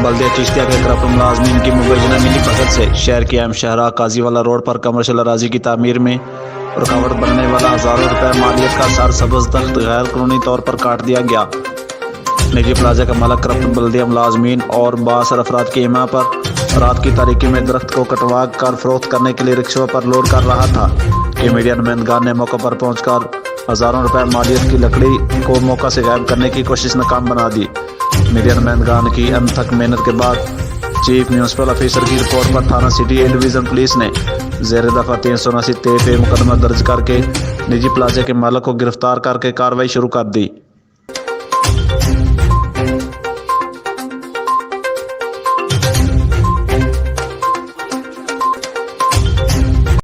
बल्दिया चिश्तिया के करप्ट मुलाजमीन की मुबैना मिली भगत से शहर के अहम शहरा काजी वाला रोड पर कमर्शियल अराजी की तामीर में रुकावट बनने वाला हज़ारों रुपए मालियत का सार सब्ज़ दख्त गैर कानूनी तौर पर काट दिया गया। निजी प्लाजा का मालिक करप्ट बल्दिया मुलाजमीन और बासर अफराद की हिमा पर रात की तारीकी में दरख्त को कटवा कर फरोख्त करने के लिए रिक्शों पर लोड कर रहा था कि मीडिया नुमाइंदगान ने मौके पर पहुंचकर हज़ारों रुपए मालियत की लकड़ी को मौका से गायब करने की कोशिश नाकाम बना दी। मीडिया नुमाइंदगान की अनथक मेहनत के बाद चीफ म्यूनसिपल ऑफिसर की रिपोर्ट पर थाना सिटी ए डिवीज़न पुलिस ने ज़ेर दफ़ा 379 पे मुकदमा दर्ज करके निजी प्लाजा के मालिक को गिरफ्तार करके कार्रवाई शुरू कर दी।